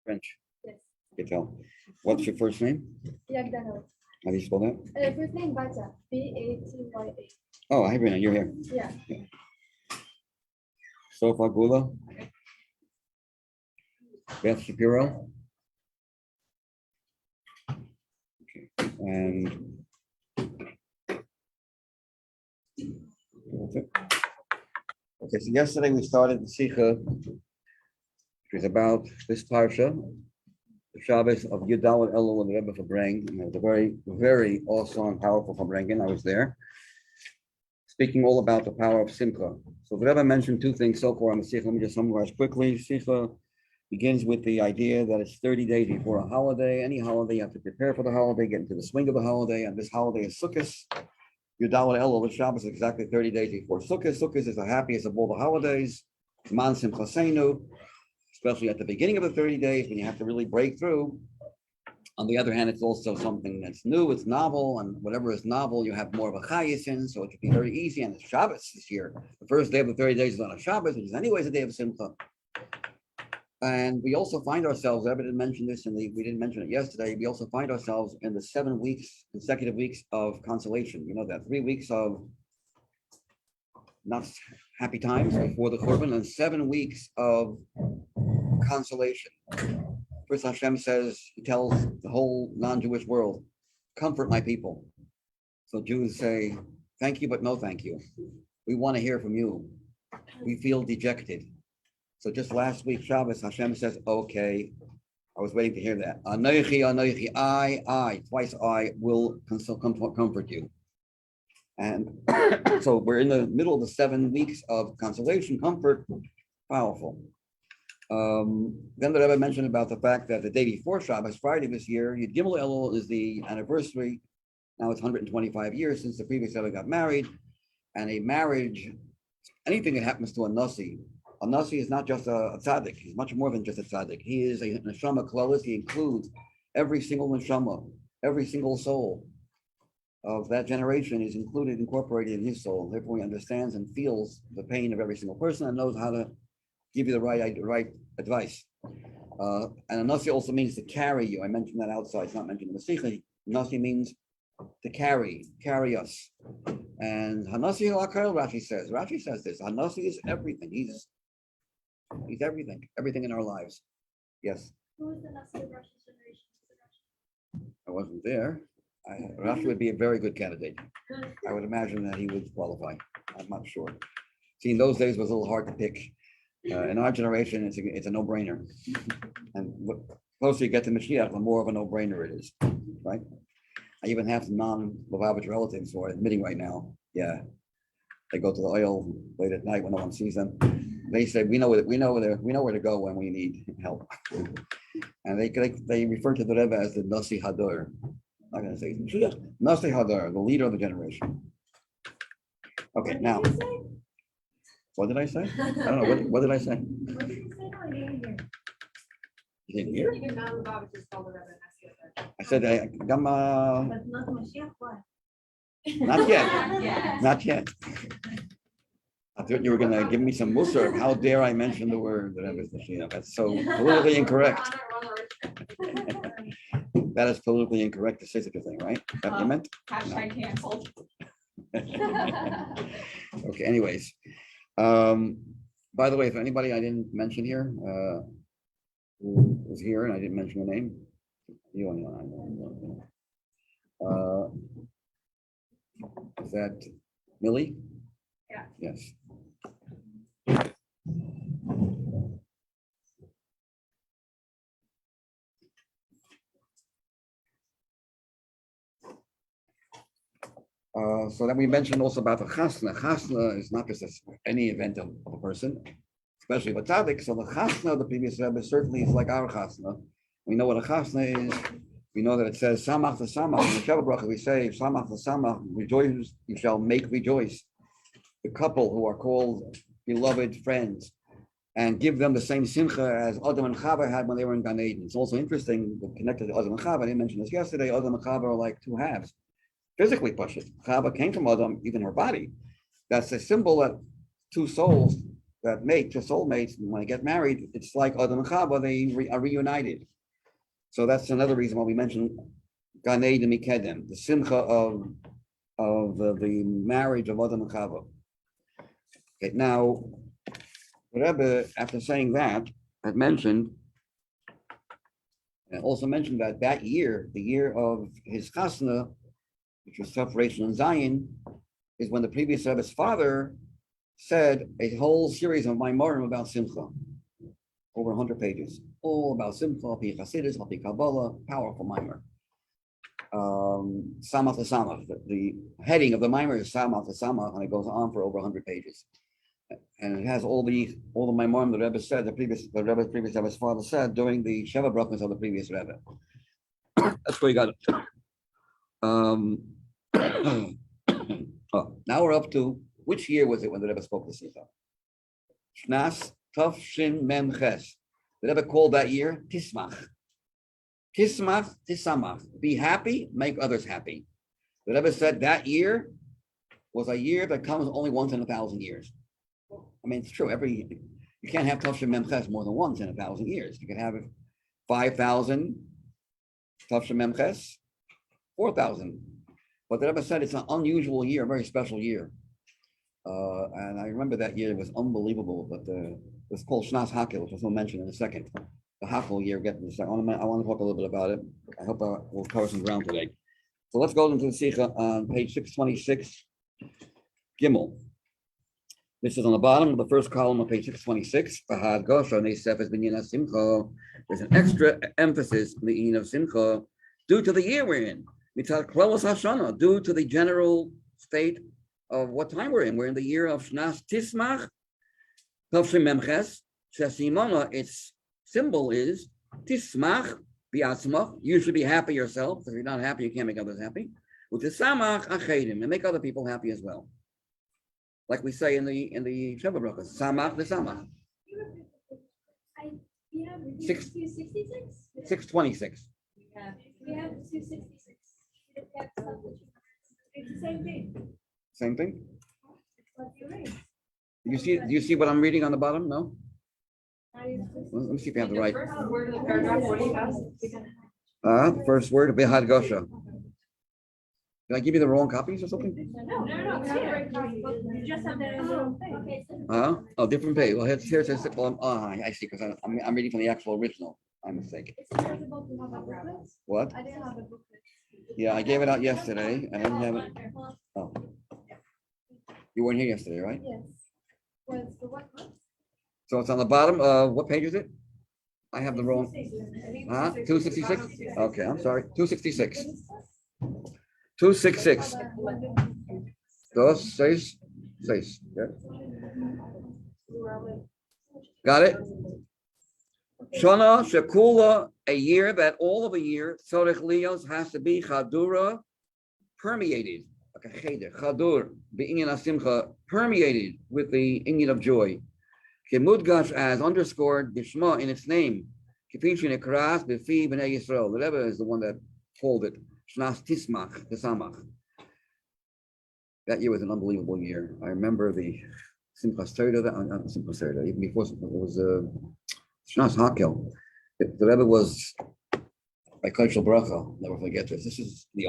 French. Yes. You tell. What's your first name? Yagdanot. How do you spell that? First name Bata. Batya. Oh, hi, Brina. You're here. Yeah. Sofa Gula. Beth Shapiro. Okay. And that's it. Okay, so yesterday we started the Sicha, which is about this parsha, the Shabbos of Yudal and Elul and the Rebbe Fabrang. And it was a very, very awesome and powerful Fabrangin. I was there, speaking all about the power of Simcha. So the Rebbe mentioned two things so far on the Sicha. Let me just summarize quickly. Sicha begins with the idea that it's 30 days before a holiday. Any holiday, you have to prepare for the holiday, get into the swing of the holiday, and this holiday is Sukkot. Yudal and Elul, the Shabbos is exactly 30 days before Sukkot. Sukkot is the happiest of all the holidays. Man Simchaseinu, especially at the beginning of the 30 days when you have to really break through. On the other hand, it's also something that's new, it's novel, and whatever is novel, you have more of a chayis in, so it should be very easy. And it's Shabbos this year. The first day of the 30 days is on a Shabbos, which is anyways a day of Simcha. And we also find ourselves, I didn't mention this, we didn't mention it yesterday, we also find ourselves in the 7 weeks, consecutive weeks of consolation. You know that 3 weeks of not happy times before the Korban, and 7 weeks of consolation. First Hashem says, he tells the whole non-Jewish world, comfort my people. So Jews say, thank you, but no thank you. We want to hear from you. We feel dejected. So just last week, Shabbos, Hashem says, okay, I was waiting to hear that. Anoichi, anoichi, I, twice I will comfort you. And so we're in the middle of the 7 weeks of consolation, comfort, powerful. Then the Rebbe mentioned about the fact that the day before Shabbos, Friday this year, Yud Gimel Elul is the anniversary. Now it's 125 years since the previous Rebbe got married. And a marriage, anything that happens to a Nasi is not just a tzaddik. He's much more than just a tzaddik. He is a neshama klolis. He includes every single neshama, every single soul of that generation is incorporated in his soul. Therefore, he understands and feels the pain of every single person and knows how to give you the right advice. And a nasi also means to carry you. I mentioned that outside. It's not mentioned in the Sicha. Nasi means to carry us. And Hanasi Ha'akal, Rashi says this. Hanasi is everything. He's everything in our lives. Yes. Who is the Nasi of Russia's generation? I wasn't there. Rashi would be a very good candidate. I would imagine that he would qualify. I'm not sure. See, in those days it was a little hard to pick. In our generation, it's a no-brainer. And the closer you get to Mashiach, the more of a no-brainer it is, right? I even have some non-Lubavitch relatives who are admitting right now, yeah, they go to the oil late at night when no one sees them. They say, we know where to go when we need help. And they refer to the Rebbe as the Nasi Hador. I'm not going to say Mashiach. Nasi Hador, the leader of the generation. Okay, now. What did I say? I don't know. What did I say? What did you say? No, I didn't hear. You didn't hear? Even non-Lubavitch is called the Rebbe. I said, But not Mashiach, what? Not yet. Not yet. I thought you were going to give me some musar. How dare I mention the word that Rebbe is Mashiach? That's so politically incorrect. That is politically incorrect to say such a thing, right? Is that what you meant? Hashtag canceled. Okay, anyways. By the way, if anybody I didn't mention here, who was here and I didn't mention the name, you know. Is that Millie? Yeah. Yes. So then we mentioned also about the chasna. Chasna is not just any event of a person, especially with tzaddik. So the chasna of the previous Rebbe certainly is like our chasna. We know what a chasna is. We know that it says samach the samach. In the Shabbat bracha we say samach the samach, rejoice, you shall make rejoice. The couple who are called beloved friends, and give them the same simcha as Adam and Chava had when they were in Gan Eden. It's also interesting, connected to Adam and Chava. I didn't mention this yesterday. Adam and Chava are like two halves. Physically pushed. Chava came from Adam, even her body. That's a symbol that two souls that mate to soulmates, when they get married, it's like Adam and Chava, they are reunited. So that's another reason why we mentioned Gan Eden Mikedem, the Simcha of the marriage of Adam and Chava. Okay, now, the Rebbe, after saying that, had mentioned, and also mentioned that year, the year of his chasna, which was separation in Zion, is when the previous Rebbe's father said a whole series of Maimorim about Simcha, over 100 pages, all about Simcha, Pi Chasidus, Pi Kabbalah, powerful Maimor. Samach to Samach, the heading of the Maimor is Samach to Samach, and it goes on for over 100 pages. And it has all the Maimorim the Rebbe said, the previous Rebbe's father said during the Sheva Brachos of the previous Rebbe. That's where you got it. Now we're up to, which year was it when the Rebbe spoke to Sicha? Shnas Tov Shin Mem Ches. The Rebbe called that year Tismach. Tismach, Tisamach. Be happy, make others happy. The Rebbe said that year was a year that comes only once in 1,000 years. I mean, it's true. You can't have Tov Shin Mem Ches more than once in 1,000 years. You can have it 5,000 Tov Shin Mem Ches, 4,000. But the Rebbe said it's an unusual year, a very special year. And I remember that year was unbelievable, but it was called Shnas Hakel, which we'll mention in a second. The Hakel year, I want to talk a little bit about it. I hope we'll cover some ground today. So let's go into the Sicha on page 626, Gimel. This is on the bottom of the first column of page 626. There's an extra emphasis in the Yin of Simcha due to the year we're in. Due to the general state of what time we're in. We're in the year of Shnas Tismach, Tavshim Memches, Shesimona, its symbol is Tismach, Biatzmach. You should be happy yourself. If you're not happy, you can't make others happy. With Tisamach Achedim, and make other people happy as well. Like we say in the Sheva Brachos, Samach Tisamach. 626. We have 266. It's the same thing. Same thing? It's what you read. Do you see what I'm reading on the bottom? No? Let me see if you have the right. First word of the paragraph, what do you have? First word, Behad Gosha. Did I give you the wrong copies or something? No, it's here. You just have the wrong thing. Oh, different page. Well, here it says, well, I see, because I'm reading from the actual original. My mistake. It's supposed to have a booklet. What? I didn't have a booklet. Yeah, I gave it out yesterday. I didn't have it. Oh. You weren't here yesterday, right? Yes. Well, it's the what month? So it's on the bottom. What page is it? I have the wrong. 266? Okay, I'm sorry. 266. 266. Dos, seis. Yeah. Got it? Shana Shekula, a year that all of a year, Tzorech Lios has to be Chadura, permeated, like a cheder, Chadur, the Inyan Asimcha, permeated with the Inyan of joy. Kemudgash, as underscored, Bishma in its name, Kipichin Ekras, Befi B'nei Yisrael. The Rebbe is the one that called it Shnas Tismach, Tisamach. That year was an unbelievable year. I remember the Simchas Torah, not Simchas Torah, even before it was Shnas Hakel. The Rebbe was by Kodesh Bracha. Never forget this. This is the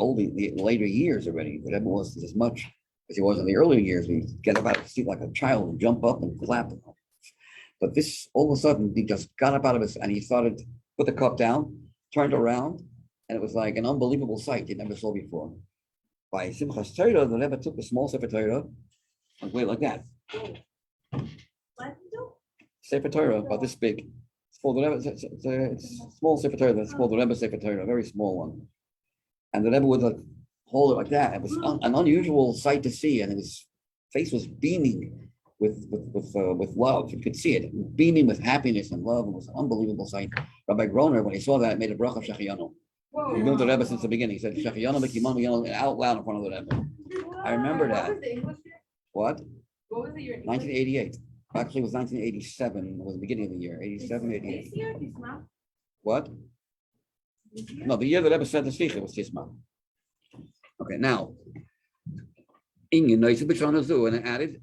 later years already. The Rebbe wasn't as much as he was in the earlier years. We get about to see like a child and jump up and clap. But this, all of a sudden, he just got up out of his and he started, put the cup down, turned around, and it was like an unbelievable sight you never saw before. By Simchas Torah, the Rebbe took the small Sefer Torah and went like that. Sefer Torah, about this big. It's called the Rebbe. It's a small Sefer Torah. It's called the Rebbe Sefer Torah, a very small one. And the Rebbe would like hold it like that. It was an unusual sight to see, and his face was beaming with love. You could see it, beaming with happiness and love. It was an unbelievable sight. Rabbi Greenberg, when he saw that, made a bracha of Shechiyanu. He knew the Rebbe since the beginning. He said Shechiyanu Mekimanu out loud in front of the Rebbe. I remember that. What? What was the year? 1988. Actually, it was 1987. It was the beginning of the year. 87, 88. What? No, the year that Rebbe said the Sicha was Tisma. Okay, now, Inyan Noisib B'Shana Zu, and it added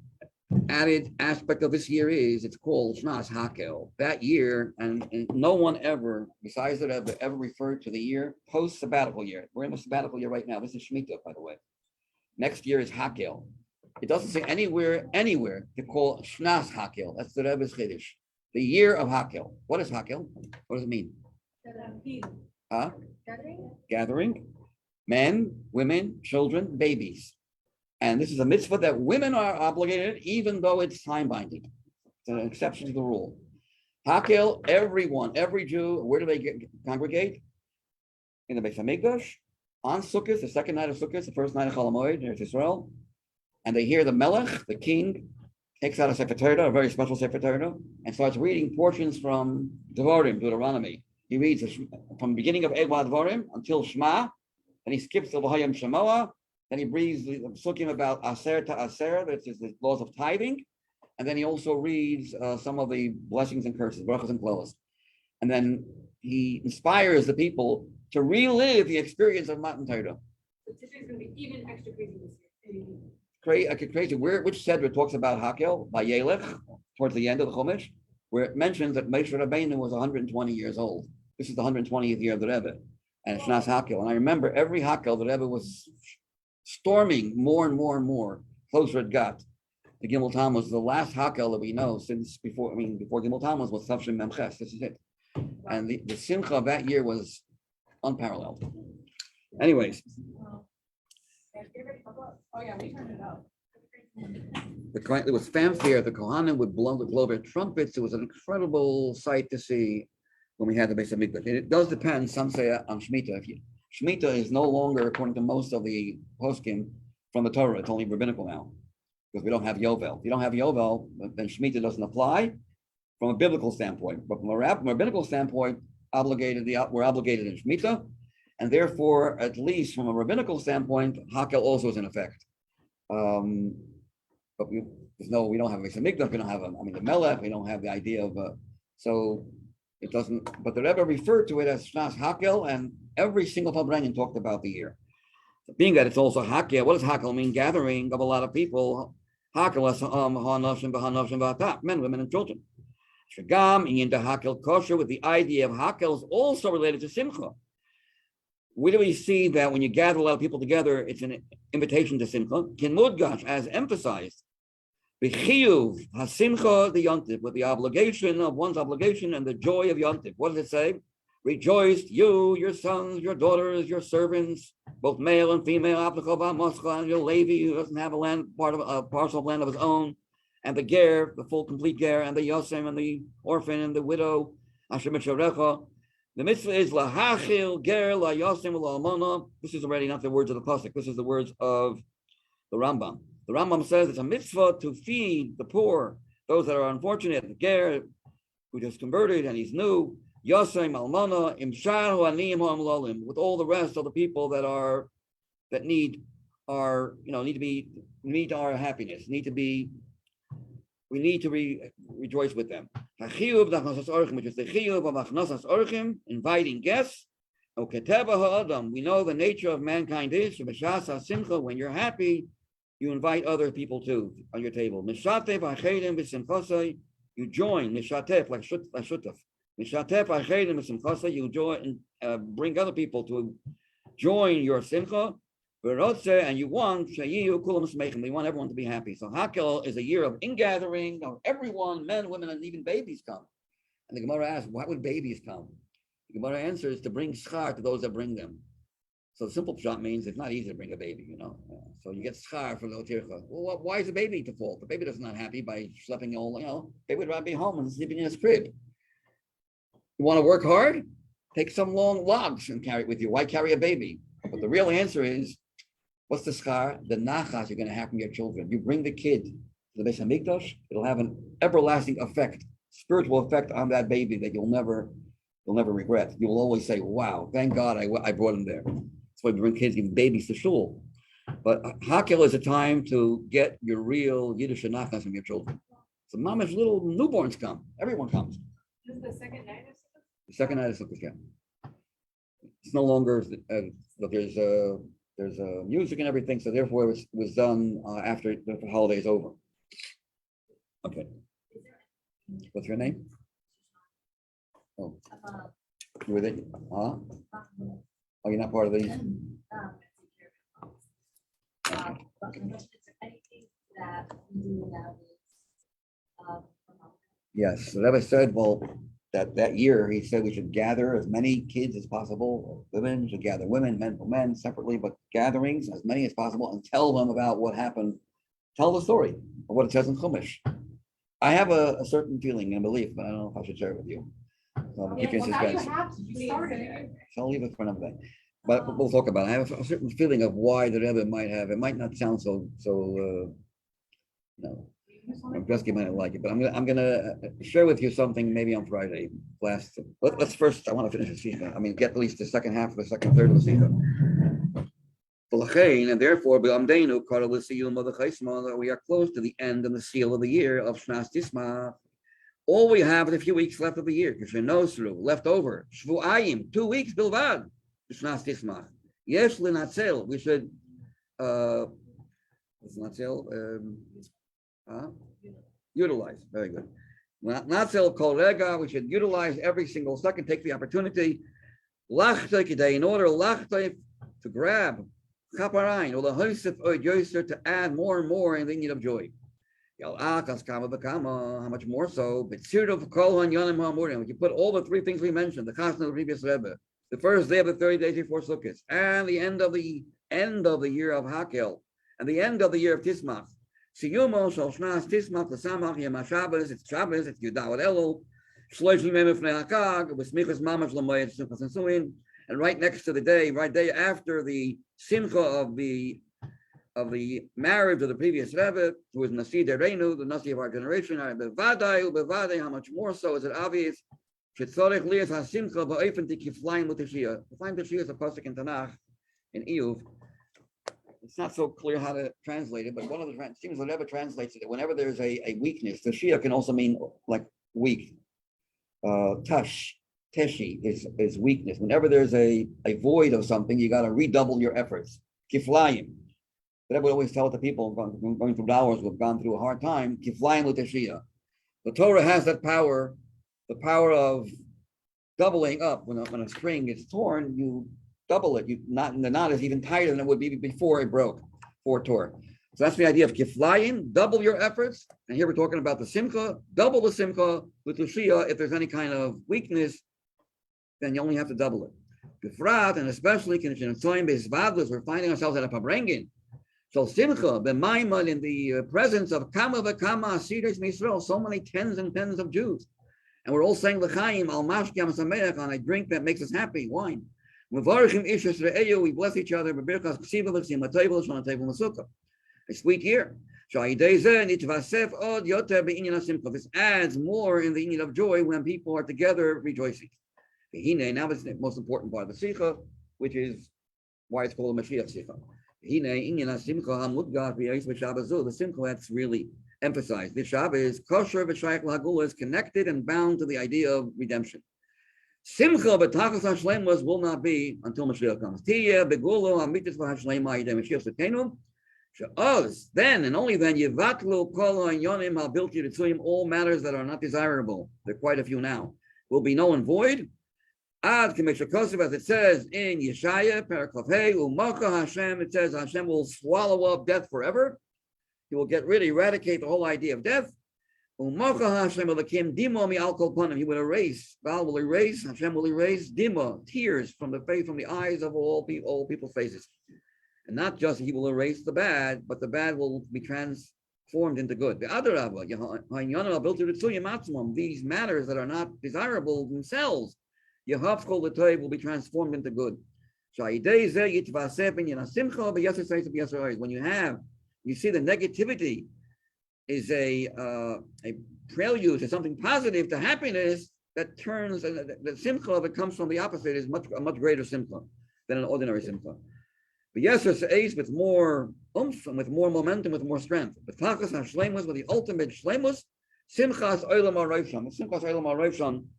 added aspect of this year is it's called Shnas Hakel. That year, and no one ever, besides that, ever referred to the year post-sabbatical year. We're in a sabbatical year right now. This is Shemitah, by the way. Next year is Hakel. It doesn't say anywhere to call Shnas Hakel. That's the Rebbe's Chiddush. The year of Hakel. What is Hakel? What does it mean? Huh? Gathering. Men, women, children, babies. And this is a mitzvah that women are obligated, even though it's time binding. It's an exception to the rule. Hakel, everyone, every Jew, where do they congregate? In the Beis Hamikdash, on Sukkot, the second night of Sukkot, the first night of Chol Hamoed in Eretz Yisrael. And they hear the Melech, the king, takes out a Sefer Torah, a very special Sefer Torah, and starts reading portions from Devarim, Deuteronomy. He reads from the beginning of Ewa Devarim until Shema, then he skips to V'hayim Shemoah, then he reads the psukim about Aser to Aser, that is the laws of tithing, and then he also reads some of the blessings and curses, brachas and klolos. And then he inspires the people to relive the experience of Matan Torah. So today is going to be even extra crazy this year. Crazy. Which Sedra talks about Hakel by Yelech towards the end of the Chumash, where it mentions that Moshe Rabbeinu was 120 years old. This is the 120th year of the Rebbe, and it's Shnas Hakel. And I remember every Hakel the Rebbe was storming more and more closer it got. The Gimel Tam was the last Hakel that we know since before Gimel Tam was Tavshin Memches. This is it. And the Simcha of that year was unparalleled. Anyways. Oh yeah, we turned it up. There was fanfare. The Kohanim would blow their trumpets. It was an incredible sight to see when we had the Beis Hamikdash. And it does depend. Some say on Shemitah. Shemitah is no longer, according to most of the poskim, from the Torah. It's only rabbinical now because we don't have Yovel. If you don't have Yovel, then Shemitah doesn't apply from a biblical standpoint. But from a rabbinical standpoint, we're obligated in Shemitah. And therefore, at least from a rabbinical standpoint, Hakel also is in effect. But we don't have a Beis Hamikdash, we don't have the Melech, we don't have the idea of so it doesn't. But the Rebbe referred to it as Shnas Hakel, and every single Fabrenyan talked about the year. So being that it's also Hakel, what does Hakel mean? Gathering of a lot of people. Hakel is men, women, and children. Shagam into Hakel kosher, with the idea of Hakel is also related to Simcha. Where do we see that when you gather a lot of people together, it's an invitation to Simcha? Kin Mudgash, as emphasized, B'chiyuv hasimcha the yontiv, with the obligation of one's obligation and the joy of yontiv. What does it say? Rejoice, you, your sons, your daughters, your servants, both male and female, and your Levi, who doesn't have a parcel of land of his own, and the ger, the full complete ger, and the yosem, and the orphan, and the widow, asher mitzarecha. The mitzvah is lahachil ger la yosim la'almana. This is already not the words of the pasuk. This is the words of the Rambam. The Rambam says it's a mitzvah to feed the poor, those that are unfortunate. The ger who just converted and he's new, yosim almana imshar aniyim ha'amlalim, with all the rest of the people that need our happiness. We need to rejoice with them. Which is the chiyuv of achnasas orchim, inviting guests. We know the nature of mankind is simcha. When you're happy, you invite other people too on your table. You join nishatef like shutaf. You join and bring other people to join your simcha. And you want we want everyone to be happy. So Hakel is a year of ingathering of everyone, men, women, and even babies come. And the Gemara asks, why would babies come? The Gemara answers to bring schar to those that bring them. So the simple shot means it's not easy to bring a baby, So you get schar for the otircha. Well, why is the baby to fault? The baby is not happy by schlepping all, baby would rather be home and sleeping in his crib. You want to work hard? Take some long logs and carry it with you. Why carry a baby? But the real answer is, what's the schar? The nachas you're going to have from your children. You bring the kid to the Beis Hamikdash, it'll have an everlasting effect, spiritual effect on that baby that you'll never regret. You will always say, wow, thank God I brought him there. That's why we bring kids, even babies, to shul. But Hakel is a time to get your real Yiddish nachas from your children. So mama's little newborns come. Everyone comes. This is the second night of Sukkot? The second night of Sukkot, yeah. It's no longer, but there's music and everything, so therefore it was done after the holiday's over. Okay. What's your name? Oh, you with it? Huh? Oh, you're not part of these? Yes, so Rebbe said, well, that year, he said we should gather as many kids as possible. Women should gather women, men for men separately, but gatherings as many as possible and tell them about what happened. Tell the story of what it says in Chumash. I have a certain feeling and belief, but I don't know if I should share it with you. So I'll keep you in suspense. So I'll leave it for another day. But we'll talk about it. I have a certain feeling of why the Rebbe might have. It might not sound so no. Gresky might not like it, but I'm gonna share with you something maybe on Friday. Let's first. I want to finish the Sicha. I mean, get at least the second half of the second third of the Sicha. And therefore, we are close to the end and the seal of the year of Shnas Tisma. All we have is a few weeks left of the year. Left over. Shvu'ayim, 2 weeks bilvad. Shnas Tisma. Yes, linatzel. We should. Utilize. Very good. Natzel kol rega. We should utilize every single second. Take the opportunity. In order to grab kaparain or the hoisef or yoser to add more and more in the need of joy. How much more so? But when you put all the three things we mentioned, the constant of the previous Rebbe, the first day of the 30 days before Sukkot, and the end of the year of Hakel, and the end of the year of Tismach. Siyumo shel Shnas Tismach l'samach yom Shabbos. It's Shabbos. It's Yudawat Elul. Shloshim yom ifnei Hakag with smichas mamash l'moed simchas nesuin. And right next to the day, right day after the Simcha of the marriage of the previous Rebbe, who was Nasi Dereinu, the Nasi of our generation, Bevadai, how much more so is it obvious? Shetzorech liyas hasimcha ba'ofen tikiflaim l'teshiyah. Kiflaim teshiyah is a pasuk in Tanakh, in Iyuv. It's not so clear how to translate it, but one of the seems whatever translates it, whenever there's a weakness, teshiyah can also mean like weak. Teshi is weakness. Whenever there's a void of something, you got to redouble your efforts. Kiflayim. That would always tell the people going through hours who've gone through a hard time. Kiflayim l'teshiyah. The Torah has that power, the power of doubling up. When a string is torn, you double it. The knot is even tighter than it would be before it broke, before it tore. So that's the idea of kiflayim, double your efforts. And here we're talking about the simcha, double the simcha with l'teshiyah. If there's any kind of weakness, then you only have to double it. Befrat, and especially we're finding ourselves at a pabrengin. So simcha, b'maimad, in the presence of kama v'kama asiris misrael, so many tens and tens of Jews. And we're all saying l'chaim, al mashkiam sameach, on a drink that makes us happy, wine. We bless each other, a sweet year. This adds more in the union of joy when people are together rejoicing. Now it's the most important part of the Sicha, which is why it's called a Mashiach Sicha. The Simcha that's really emphasized. The Shabbos is kosher v'shayach l'hagula, is connected and bound to the idea of redemption. Simcha b'tachas hashlemus will not be until Mashiach comes. Tiyeh begulo hamitis v'hashlema yidei Mashiach sekenu. She'oz, then and only then, yivatlu kol ha'inyonim ha'bilti ritzuyim, all matters that are not desirable, there are quite a few now, will be null and void. Ad Kameshakosov, as it says in Yeshaya, Paraklavhe, Umaka Hashem, it says Hashem will swallow up death forever. He will eradicate the whole idea of death. Umaka Hashem Elakim Dimo mi alkol panim. He will erase, Baal will erase, Hashem will erase Dima, tears from the face, from the eyes of all people's faces. And not just he will erase the bad, but the bad will be transformed into good. The other Rabba, these matters that are not desirable themselves, Yehavkol l'toiv will be transformed into good. When you see the negativity is a prelude to something positive, to happiness, that turns, the simcha that comes from the opposite is a much greater simcha than an ordinary simcha. But yes, it's with more oomph and with more momentum, with more strength. But tachas hashleimus, with the ultimate shleimus, simchas olam ha'roshon. Simchas olam ha'roshon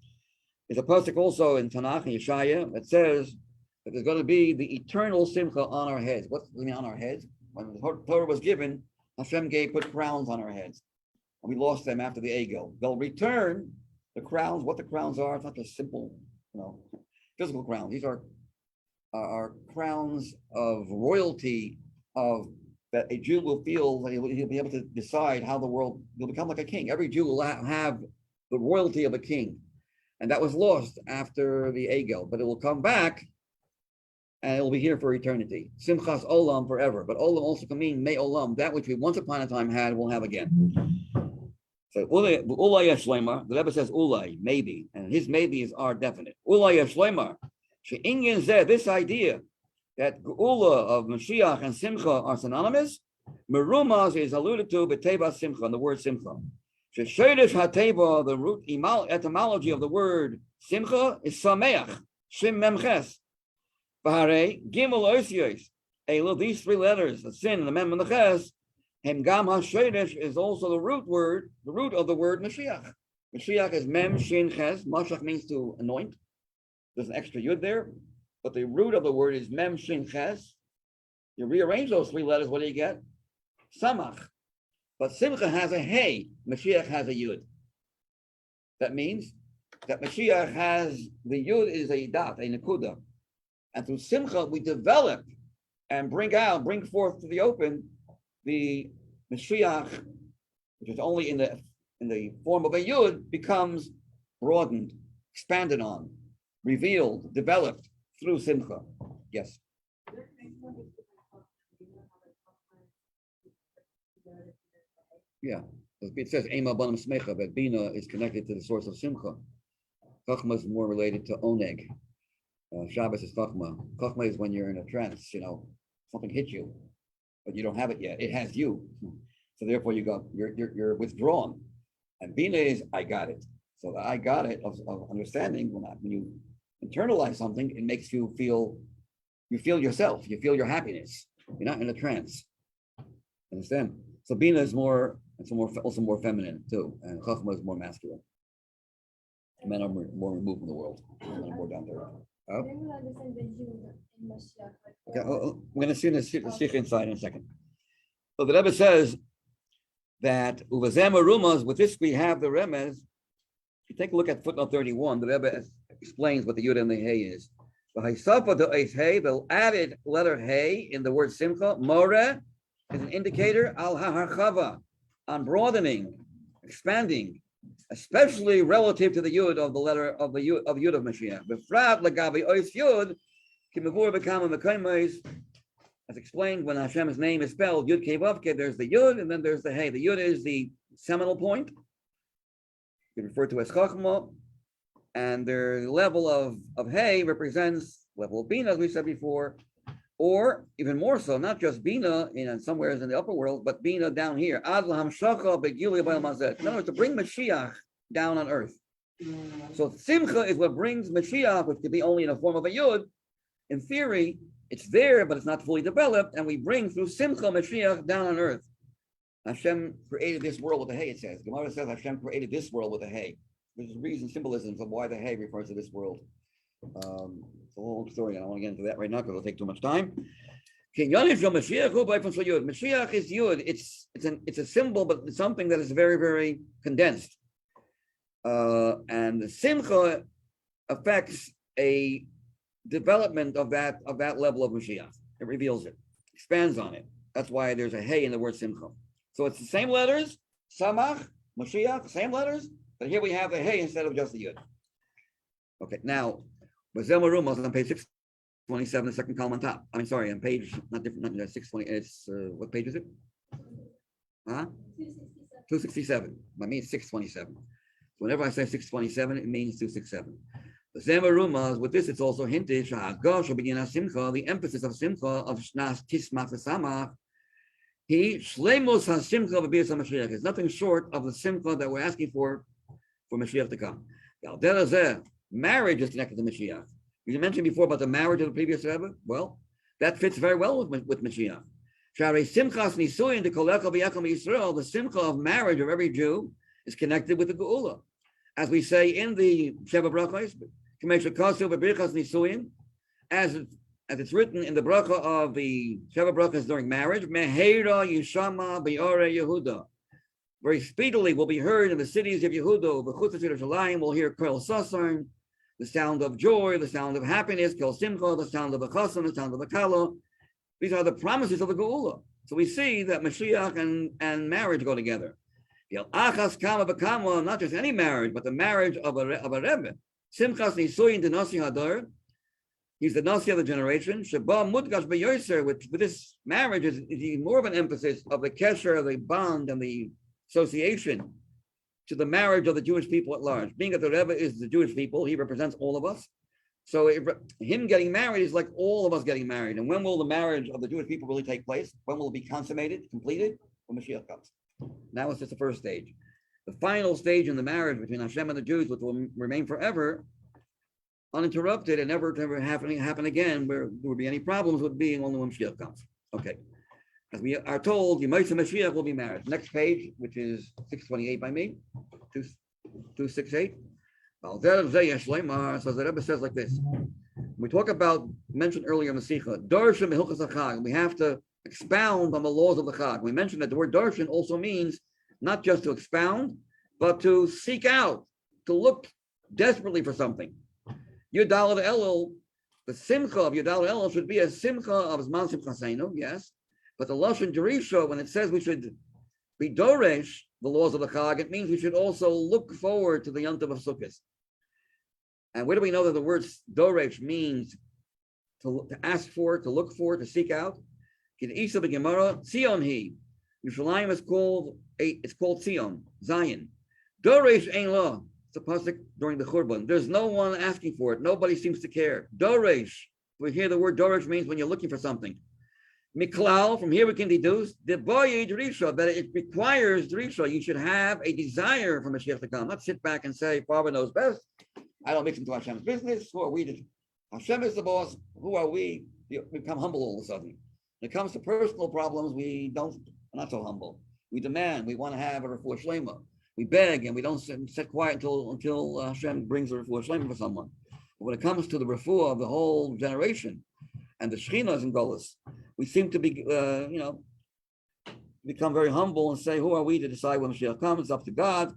is a pasuk also in Tanakh and Yeshaya that says that there's going to be the eternal simcha on our heads. What does it mean on our heads? When the Torah was given, Hashem put crowns on our heads. and we lost them after the Egel. They'll return the crowns. What the crowns are, it's not just simple, physical crowns. These are crowns of royalty, of that a Jew will feel that he'll be able to decide how the world will become like a king. Every Jew will have the royalty of a king. And that was lost after the Egel, but it will come back and it will be here for eternity. Simchas Olam, forever. But Olam also can mean May Olam, that which we once upon a time had, we'll have again. So Ulay Yeshlemar, the Rebbe says Ulay, maybe, and his maybes are definite. Ulay Yeshlemar, She'inyan Zeh, this idea that Geula of Mashiach and Simcha are synonymous, Merumaz is alluded to B'teva Simcha, the word Simcha. She'shedish HaTeva, the root etymology of the word Simcha is Sameach, Shim Memches. Bahare, Gimel Oisios, Elo, these three letters, the Sin and the Mem and the Ches, Hem Gam HaShedish is also the root of the word Mashiach. Mashiach is Mem Shin Ches. Mashiach means to anoint. There's an extra yud there, but the root of the word is Mem Shin Ches. You rearrange those three letters, what do you get? Samach. But Simcha has a Hey, Mashiach has a yud. That means that Mashiach has, the yud is a dot, a nekuda. And through Simcha, we develop and bring forth to the open the Mashiach, which is only in the form of a yud, becomes broadened, expanded on, revealed, developed through Simcha. Yes. Yeah. It says Ema Banam Smecha, but Bina is connected to the source of Simcha. Chachma is more related to Oneg. Shabbos is Chachma. Chachma is when you're in a trance, something hits you, but you don't have it yet. It has you. So therefore you're withdrawn. And Bina is, I got it. So the I got it of understanding, when you internalize something, it makes you feel yourself, you feel your happiness. You're not in a trance. Understand? So Bina is also more feminine too, and Chachma is more masculine. Men are more removed from the world. Women are more down there. Oh? Okay, we're going to see the Sicha inside in a second. So the Rebbe says that Uvazema Rumas, with this we have the Remez. If you take a look at footnote 31, the Rebbe explains what the Yud and the Hey is. The added letter Hey in the word Simcha, More, is an indicator al harchava, on broadening, expanding, especially relative to the Yud of the letter of the Yud of Mashiach. Befrat legabi ois Yud, kimavur bekam mekaymes, as explained when Hashem's name is spelled Yud Kei Vav Kei, there's the Yud and then there's the Hey. The Yud is the seminal point. You can refer to as Chachma, and their level of Hey represents level of Bina, as we said before, or even more so, not just Bina in somewhere in the upper world, but Bina down here. Ad lahamshacha begili b'al mazet. In other words, to bring Mashiach down on earth. So Simcha is what brings Mashiach, which could be only in the form of a Yud. In theory, it's there, but it's not fully developed, and we bring through Simcha Mashiach down on earth. Hashem created this world with a Hey, it says. Gemara says Hashem created this world with a Hey. There's reasons, symbolisms of why the Hey refers to this world. It's a whole story, and I don't want to get into that right now because it'll take too much time. Mashiach is Yud. It's a symbol, but it's something that is very, very condensed. And the Simcha affects a development of that level of Mashiach. It reveals it, expands on it. That's why there's a Hey in the word Simcha. So it's the same letters, Samach, Mashiach, same letters, but here we have a Hey instead of just the Yud. Okay, now, Bazelmarum on page 627, the second column on top. I mean, sorry, on page, not 620, it's, what page is it? 267. I mean, 627. So whenever I say 627, it means 267. Bazelmarum, with this, it's also hinted, the emphasis of Simcha, of Shnas Tismach Samach, Shleimus HaSimcha v'Biyas HaMashiach. It's nothing short of the Simcha that we're asking for Mashiach to come. Marriage is connected to Mashiach. You mentioned before about the marriage of the previous Rebbe. Well, that fits very well with Mashiach. The Simcha of marriage of every Jew is connected with the Geula. As we say in the Sheva Brachos, as it's written in the bracha of the Sheva Brachos during marriage, Meheira Yishama B'Ore Yehuda. very speedily will be heard in the cities of Yehuda, B'chutzos Yerushalayim will hear Kol Sasarn, the sound of joy, the sound of happiness, Kol Simcha, the sound of the Chassan, the sound of the Kala. These are the promises of the Geula. So we see that Mashiach and marriage go together. Achas Kama B'Kama, not just any marriage, but the marriage of a Rebbe. Simchas Nisuyin de Nasi Hadar. He's the Nasi of the generation. Sheba Mudgash B'Yoser, with this marriage is even more of an emphasis of the kesher, the bond, and the association to the marriage of the Jewish people at large. Being that the Rebbe is the Jewish people, he represents all of us. So him getting married is like all of us getting married. And when will the marriage of the Jewish people really take place? When will it be consummated, completed? When Mashiach comes. Now it's just the first stage. The final stage in the marriage between Hashem and the Jews, which will remain forever, uninterrupted and never happen again, where there will be any problems with being only when Mashiach comes. Okay. As we are told, Yemaisa Mashiach will be married. Next page, which is 628 by me, 268. So the Rebbe says like this. We talk about, mentioned earlier in the Sicha, Darshan Mehilchas HaChag. We have to expound on the laws of the Chag. We mentioned that the word Darshan also means not just to expound, but to seek out, to look desperately for something. Yudal Elul, the Simcha of Yudal Elul should be a Simcha of Zman Simchaseinu, yes. But the Lashon Jerisha, when it says we should be Doresh, the laws of the Chag, it means we should also look forward to the Yontav of Sukkot. And where do we know that the word Doresh means to ask for, to look for, to seek out? In Isa b'Gemara, Tzion he. Yerushalayim is called Tzion, Zion. Doresh ein lo. It's a pasuk during the Churban. There's no one asking for it. Nobody seems to care. Doresh. We hear the word Doresh means when you're looking for something. Miklal, from here we can deduce the boy Drisha, that it requires Drisha. You should have a desire for Mashiach to come. Not sit back and say, Father knows best. I don't mix into Hashem's business. Who are we to? Hashem is the boss. Who are we? We become humble all of a sudden. When it comes to personal problems, we're not so humble. We demand, we want to have a refuah shlema. We beg and we don't sit quiet until Hashem brings a refuah shlema for someone. But when it comes to the refuah of the whole generation and the Shekhinah in Golus, we seem to be, become very humble and say, who are we to decide when Mashiach comes? It's up to God,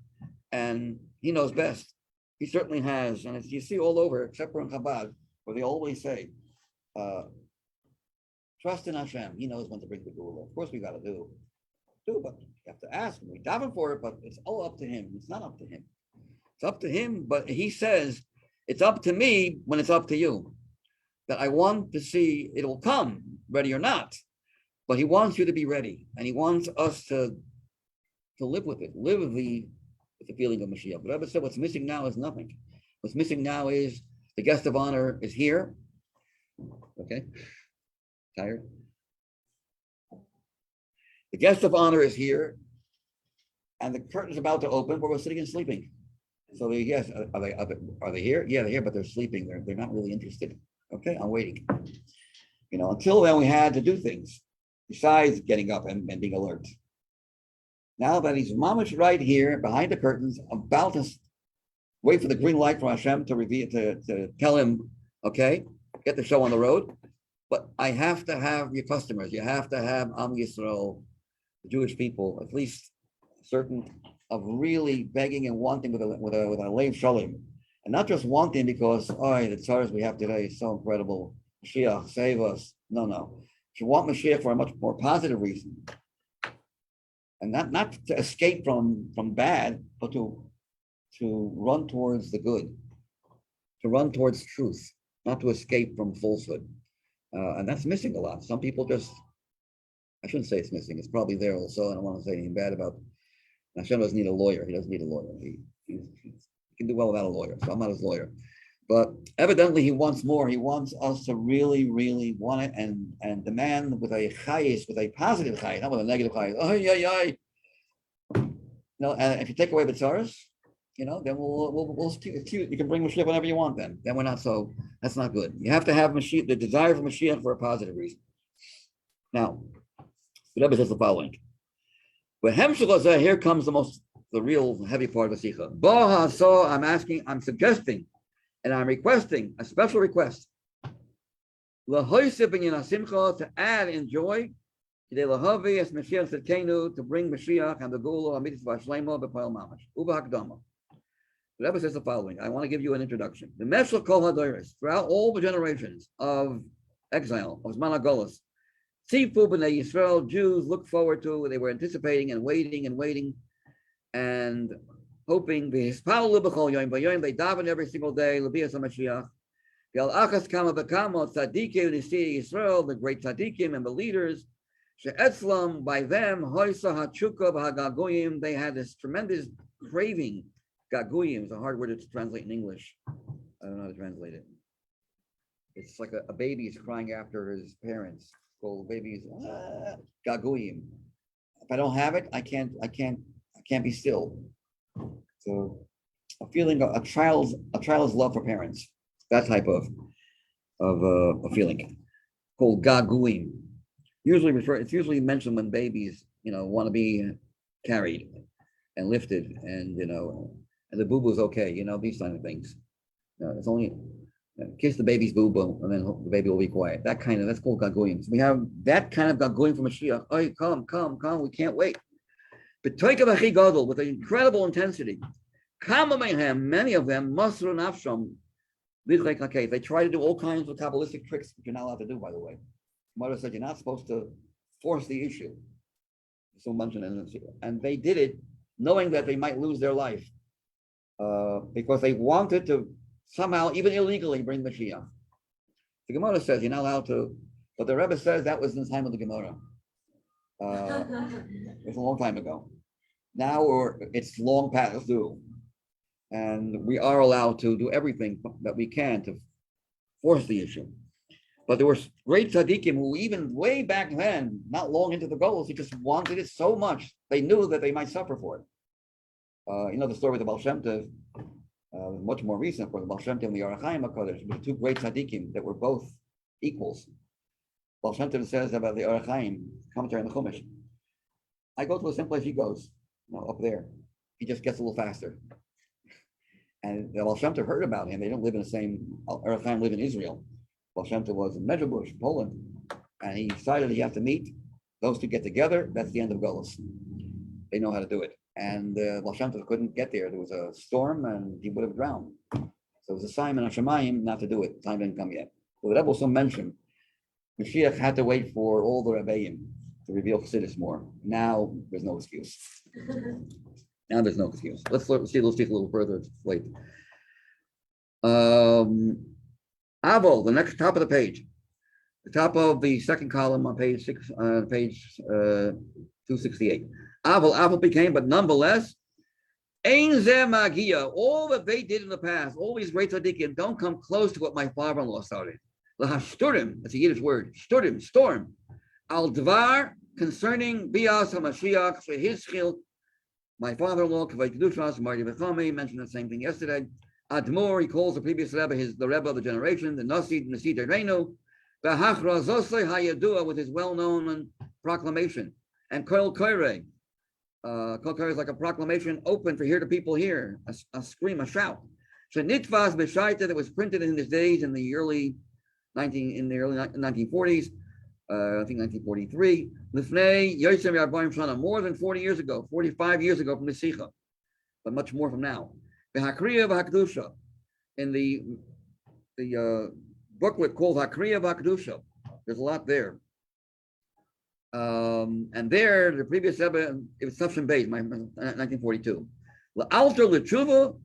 and He knows best. He certainly has, and as you see all over, except for in Chabad, where they always say, trust in Hashem. He knows when to bring the Gula. Of course, we got to do, but you have to ask. We daven for it, but it's all up to Him. It's not up to Him. It's up to Him, but He says, it's up to me when it's up to you. That I want to see it'll come, ready or not. But He wants you to be ready, and He wants us to live with it, live with the feeling of Mashiach. But Rebbe said what's missing now is nothing. What's missing now is the guest of honor is here. Okay, tired? The guest of honor is here, and the curtain's about to open, but we're sitting and sleeping. So yes, are they here? Yeah, they're here, but they're sleeping. They're not really interested. Okay, I'm waiting. Until then we had to do things besides getting up and being alert. Now that He's mamish right here behind the curtains, about to wait for the green light from Hashem to reveal, to tell Him, okay, get the show on the road. But I have to have your customers. You have to have Am Yisrael, the Jewish people, at least certain of really begging and wanting with a leiv shalom. And not just wanting because, the tzaras we have today is so incredible. Mashiach, save us. No. You want Mashiach for a much more positive reason. And not to escape from bad, but to run towards the good, to run towards truth, not to escape from falsehood. And that's missing a lot. Some people I shouldn't say it's missing. It's probably there also. I don't want to say anything bad about Hashem. Doesn't need a lawyer. He doesn't need a lawyer. He can do well without a lawyer. So I'm not his lawyer. But evidently He wants more. He wants us to really, really want it and demand with a chayis, with a positive chayis, not with a negative chayis. And if you take away the tzaras, then we'll you can bring Mashiach whenever you want. Then we're not so. That's not good. You have to have Mashiach, the desire for Mashiach for a positive reason. Now, the Rebbe says the following. But here comes the real heavy part of the Sicha. So I'm suggesting, and I'm requesting a special request. To add in joy To bring Mashiach and the Gula Mitzvah Shlema B'Pal Mamash. Uba Hakdama. The Rebbe says the following. I want to give you an introduction. The Meshach Kol Hadoros, throughout all the generations of exile, of Zman HaGolus, Tzifu B'nai Yisrael, Jews looked forward to, they were anticipating and waiting and hoping. They daven every single day. L'bias HaMashiach. The Al-Achas Kama B'Kama, Tzadikim, Nisi Yisrael, the great Tzadikim and the leaders, She'etzlam, by them, Hoysa HaChuka V'Hagaguyim, they had this tremendous craving. Gaguyim is a hard word to translate in English. I don't know how to translate it. It's like a baby is crying after his parents. Well, the baby is Gaguyim. If I don't have it, I can't be still. So a feeling of a child's love for parents. That type of a feeling called Gaguyim. It's usually mentioned when babies, want to be carried and lifted, and and the boo-boo is okay, these kind of things. It's only kiss the baby's boo-boo, and then the baby will be quiet. That's called Gaguyim. So we have that kind of Gaguyim from Mashiach. Oh, come, we can't wait. But with an incredible intensity, many of them, Masru Nafsham, they try to do all kinds of Kabbalistic tricks, which you're not allowed to do, by the way. Mother said you're not supposed to force the issue. So and they did it knowing that they might lose their life because they wanted to somehow, even illegally, bring Mashiach. The Gemara says you're not allowed to, but the Rebbe says that was in the time of the Gemara. It was a long time ago. Now it's long past due. And we are allowed to do everything that we can to force the issue. But there were great tzaddikim who even way back then, not long into the goals, they just wanted it so much, they knew that they might suffer for it. The story with the Baal Shem Tov, much more recent, for the Baal Shem Tov and the Ohr HaChaim HaKadosh, the two great tzaddikim that were both equals. Baal Shem Tov says about the Ohr HaChaim, commentary on the Chumash, I go to the same place he goes, up there. He just gets a little faster. And the Baal Shem Tov heard about him. They don't live in the same, Ohr HaChaim live in Israel. Baal Shem Tov was in Medjugorje, Poland, and he decided he had to meet. Those two get together, that's the end of Golos. They know how to do it. And Baal Shem Tov couldn't get there. There was a storm and he would have drowned. So it was a Simon and Shemayim not to do it. Time didn't come yet. So the Rebbe also mentioned, Mashiach had to wait for all the Rebbeim to reveal Chassidus more. Now there's no excuse. Now there's no excuse. Let's speak a little further. It's late. Avol, the next top of the page, the top of the second column on page 268. Avol became, but nonetheless, Ein Zeh Magia, all that they did in the past, all these great tzaddikim, don't come close to what my father-in-law started. Lahashturim, that's a Yiddish word, shturim, storm. Al Dvar, concerning Bias HaMashiach, Shehizchil, my father-in-law, Kavay Kedushas, Marty Bechami, mentioned the same thing yesterday. Admor, he calls the previous Rebbe, the Rebbe of the generation, the Nasi Dereinu, Behachra Zosei Hayadua, with his well-known proclamation. And Kol Koire. Kol Koire is like a proclamation open for hear the people hear, a scream, a shout. Shenitvas Beshaita, that was printed in his days in the early 1940s, I think 1943. Lifnei Yosem Yarbaim Shana, more than 40 years ago, 45 years ago from the Sicha, but much more from now. Behakriya v'hakdusha, in the booklet called Hakriya v'hakdusha, there's a lot there. And there, the previous Rebbe, it was Tafshin Beis, 1942. L'alter l'tshuva,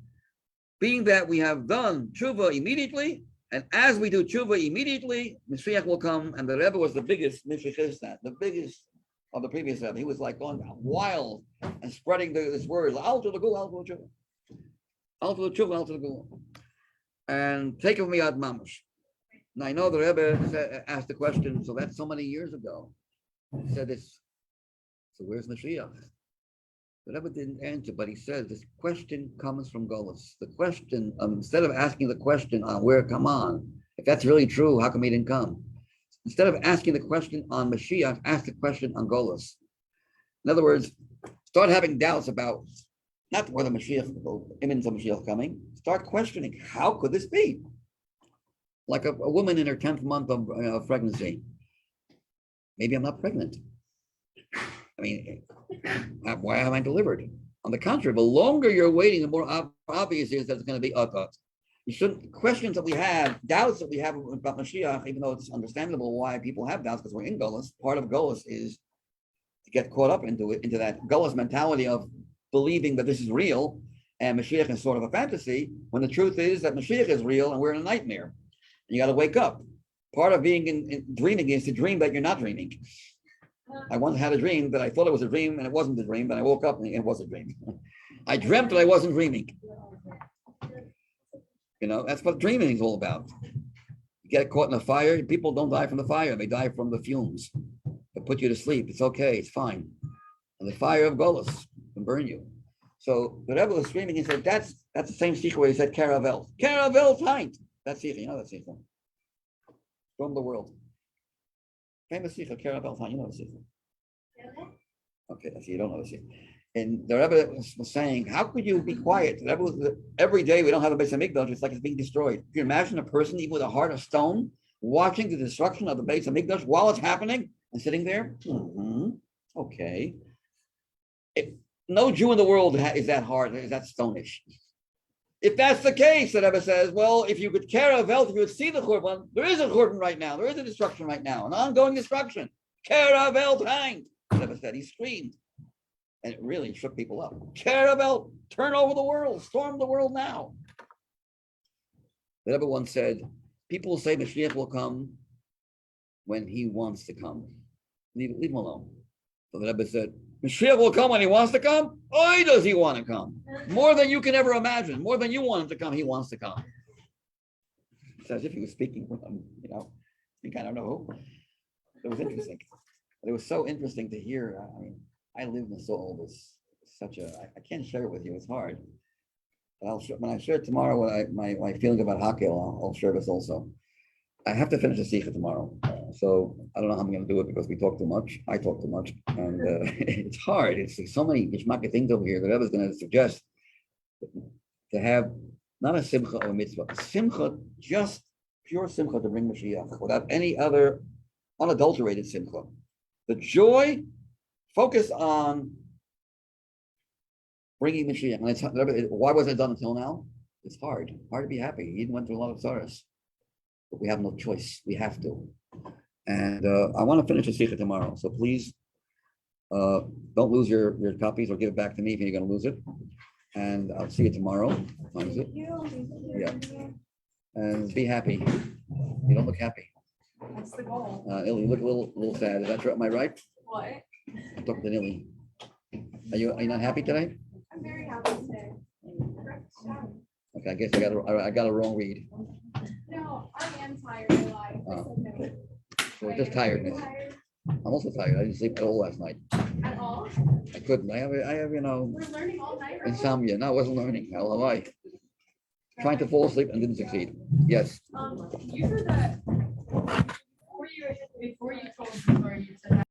being that we have done tshuva immediately, and as we do tshuva immediately, Mashiach will come, and the Rebbe was the biggest Mishichistat, the biggest of the previous Rebbe. He was like going wild and spreading this word, alter l'gul, alter l'tshuva. Alter l'tshuva, alter l'gul. And take of me ad mamash. Now I know the Rebbe asked the question, so that's so many years ago. He said this, so where's Mashiach? The Rebbe didn't answer, but he says this question comes from Golus. The question, instead of asking the question on where, come on, if that's really true, how come he didn't come? Instead of asking the question on Mashiach, ask the question on Golus. In other words, start having doubts about not whether Mashiach, imminence of Mashiach coming, start questioning, how could this be? Like a woman in her 10th month of pregnancy. Maybe I'm not pregnant. I mean, why am I delivered? On the contrary, the longer you're waiting, the more obvious it is that it's going to be You shouldn't, questions that we have, doubts that we have about Mashiach, even though it's understandable why people have doubts because we're in Golas. Part of Golas is to get caught up into that Golas mentality of believing that this is real and Mashiach is sort of a fantasy, when the truth is that Mashiach is real and we're in a nightmare. You got to wake up. Part of being in dreaming is to dream that you're not dreaming. I once had a dream that I thought it was a dream and it wasn't a dream, but I woke up and it was a dream. I dreamt that I wasn't dreaming. That's what dreaming is all about. You get caught in a fire, people don't die from the fire, they die from the fumes. They put you to sleep. It's okay, it's fine. And the fire of Golos can burn you. So the Rebbe was screaming, he said, that's the same Sicha where he said Caravel. Caravel Taint. That's Sicha, you know that Sicha. From the world. Famous Sicha, Caravel Taint, you know the Sicha. Okay, I see you don't know the Sicha. And the Rebbe was saying, how could you be quiet? The Rebbe was, every day we don't have a Beis Hamikdash, it's like it's being destroyed. Can you imagine a person, even with a heart of stone, watching the destruction of the Beis Hamikdash while it's happening and sitting there? Okay. No Jew in the world is that hard, is that stonish. If that's the case, the Rebbe says, well, if you could care of health, if you would see the Churban, there is a Churban right now, there is a destruction right now, an ongoing destruction. Care of health, hang. The Rebbe said, he screamed. And it really shook people up. Care about, turn over the world, storm the world now. The Rebbe once said, people say Mashiach will come when he wants to come. Leave him alone. So the Rebbe said, Mashiach will come when he wants to come? Oh, does he want to come? More than you can ever imagine. More than you want him to come, he wants to come. It's as if he was speaking from, I don't know who. It was interesting. But it was so interesting to hear. I live in the soul of I can't share it with you, it's hard. But when I share it tomorrow, my feeling about Hakel, I'll share this also. I have to finish the Sicha tomorrow. So I don't know how I'm going to do it because we talk too much. I talk too much. And it's hard. It's so many Ishmaki things over here that Rebbe is going to suggest to have not a Simcha or a mitzvah, a Simcha, just pure Simcha to bring Mashiach without any other unadulterated Simcha. The joy, focus on bringing Mashiach. And why wasn't it done until now? It's hard to be happy. He went through a lot of sorrows. But we have no choice. We have to. And I want to finish the Sicha tomorrow. So please don't lose your copies or give it back to me if you're going to lose it. And I'll see you tomorrow. What time is it? Yeah. And be happy. You don't look happy. That's the goal. You look a little sad. Is that true? Am I right? What? I'm talking to Nili. Are you not happy today? I'm very happy today. Okay, I guess I got a wrong read. No, I am tired. I lied. Oh, okay. So it's just tiredness. I'm also tired. I didn't sleep at all last night. At all? I couldn't. I have We're learning all night. Right? insomnia. No, I wasn't learning. How am I? Trying to fall asleep and didn't succeed. Yes. You said that before you told the story, you said that